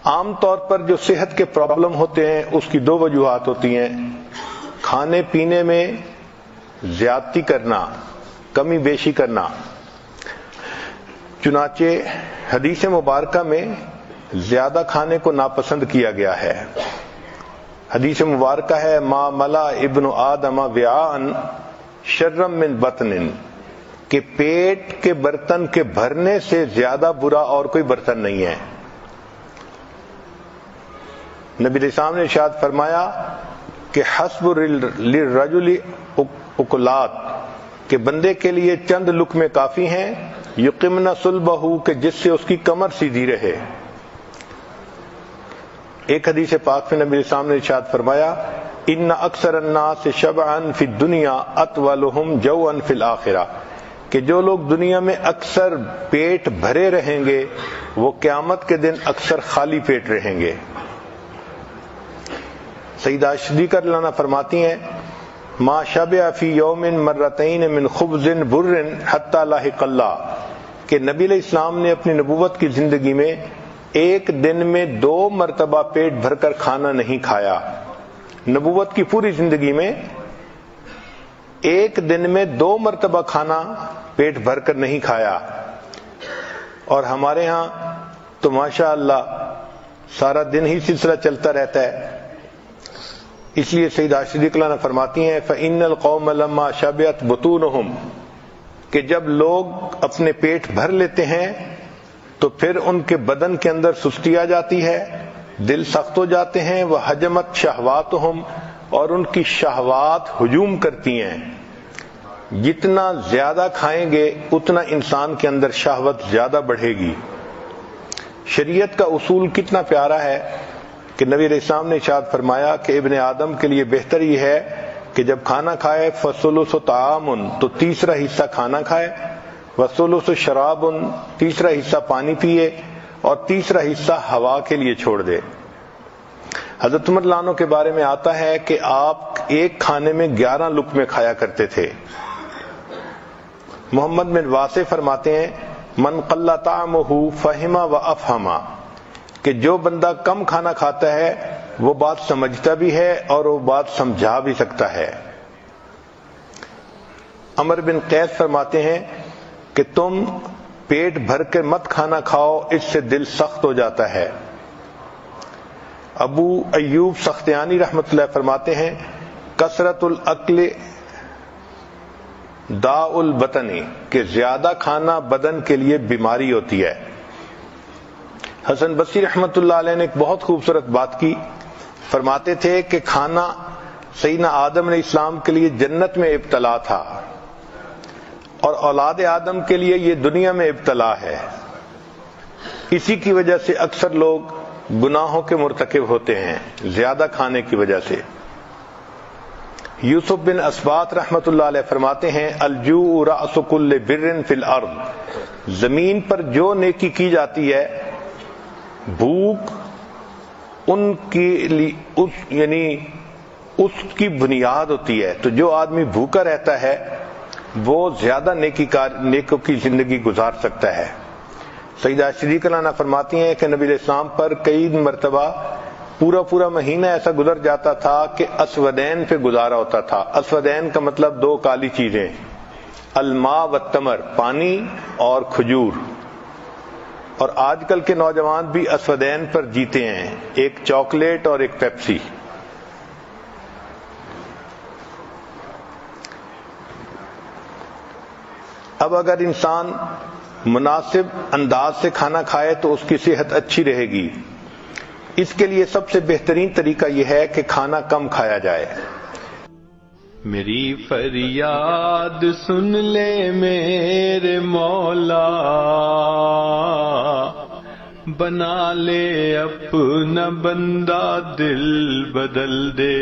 عام طور پر جو صحت کے پرابلم ہوتے ہیں اس کی دو وجوہات ہوتی ہیں، کھانے پینے میں زیادتی کرنا، کمی بیشی کرنا۔ چنانچہ حدیث مبارکہ میں زیادہ کھانے کو ناپسند کیا گیا ہے۔ حدیث مبارکہ ہے ما ملا ابن آدم وعاء شر من بطن، کہ پیٹ کے برتن کے بھرنے سے زیادہ برا اور کوئی برتن نہیں ہے۔ نبی علیہ السلام نے ارشاد فرمایا کہ حسب للرجل اکلات، کہ بندے کے لیے چند لقمے کافی ہیں، یقمن صلبہ، کہ جس سے اس کی کمر سیدھی رہے۔ ایک حدیث پاک میں نبی علیہ السلام نے ارشاد فرمایا ان اکثر الناس شبعا فی الدنیا اطولهم جوعا فی الاخرہ، کہ جو لوگ دنیا میں اکثر پیٹ بھرے رہیں گے وہ قیامت کے دن اکثر خالی پیٹ رہیں گے۔ سیدہ صدیقہ رضی اللہ عنہا فرماتی ہیں ما شبع فی یوم مرتین من خبز بر حتی لاحق اللہ، کہ نبی علیہ السلام نے اپنی نبوت کی زندگی میں ایک دن میں 2 مرتبہ پیٹ بھر کر کھانا نہیں کھایا۔ نبوت کی پوری زندگی میں ایک دن میں 2 مرتبہ کھانا پیٹ بھر کر نہیں کھایا، اور ہمارے ہاں تو ماشاءاللہ سارا دن ہی سلسلہ چلتا رہتا ہے۔ اس لیے سیدہ صدیقہ نے فرماتی ہیں فَإِنَّ الْقَوْمَ لَمَّا شَبِعَتْ بُطُونُهُمْ، کہ جب لوگ اپنے پیٹ بھر لیتے ہیں تو پھر ان کے بدن کے اندر سستی آ جاتی ہے، دل سخت ہو جاتے ہیں، وَحَجَمَتْ شَهْوَاتُهُمْ، اور ان کی شہوات ہجوم کرتی ہیں۔ جتنا زیادہ کھائیں گے اتنا انسان کے اندر شہوت زیادہ بڑھے گی۔ شریعت کا اصول کتنا پیارا ہے کہ نبی علیہ السلام نے ارشاد فرمایا کہ ابن آدم کے لیے بہتر یہ ہے کہ جب کھانا کھائے فَثُلُثُ طَعَامٌ، تو تیسرا حصہ کھانا کھائے، وَثُلُثُ شَرَابٌ، تیسرا حصہ پانی پیے، اور تیسرا حصہ ہوا کے لیے چھوڑ دے۔ حضرت عمر رضی اللہ عنہ کے بارے میں آتا ہے کہ آپ ایک کھانے میں 11 لقمے کھایا کرتے تھے۔ محمد بن واسع فرماتے ہیں من قل طعمہ فہم و افہم، کہ جو بندہ کم کھانا کھاتا ہے وہ بات سمجھتا بھی ہے اور وہ بات سمجھا بھی سکتا ہے۔ عمر بن قیس فرماتے ہیں کہ تم پیٹ بھر کے مت کھانا کھاؤ، اس سے دل سخت ہو جاتا ہے۔ ابو ایوب سختیانی رحمۃ اللہ فرماتے ہیں کثرت الاکل داء البطن، کہ زیادہ کھانا بدن کے لیے بیماری ہوتی ہے۔ حسن بصری رحمۃ اللہ علیہ نے ایک بہت خوبصورت بات کی، فرماتے تھے کہ کھانا سیدنا آدم علیہ السلام کے لیے جنت میں ابتلا تھا، اور اولاد آدم کے لیے یہ دنیا میں ابتلا ہے۔ اسی کی وجہ سے اکثر لوگ گناہوں کے مرتکب ہوتے ہیں، زیادہ کھانے کی وجہ سے۔ یوسف بن اسبات رحمۃ اللہ علیہ فرماتے ہیں الجوع رأس کل بر فی الارض، زمین پر جو نیکی کی جاتی ہے بھوک ان کی یعنی اس کی بنیاد ہوتی ہے، تو جو آدمی بھوکا رہتا ہے وہ زیادہ نیکوں کی زندگی گزار سکتا ہے۔ سیدہ صدیقہ رضی اللہ عنہا فرماتی ہیں کہ نبی علیہ السلام پر کئی مرتبہ پورا مہینہ ایسا گزر جاتا تھا کہ اسودین پہ گزارا ہوتا تھا۔ اسودین کا مطلب 2 کالی چیزیں، الماء والتمر، پانی اور کھجور۔ اور آج کل کے نوجوان بھی اسودین پر جیتے ہیں، ایک چاکلیٹ اور ایک پیپسی۔ اب اگر انسان مناسب انداز سے کھانا کھائے تو اس کی صحت اچھی رہے گی۔ اس کے لیے سب سے بہترین طریقہ یہ ہے کہ کھانا کم کھایا جائے۔ میری فریاد سن لے میرے مولا، بنا لے اپنا بندہ دل بدل دے۔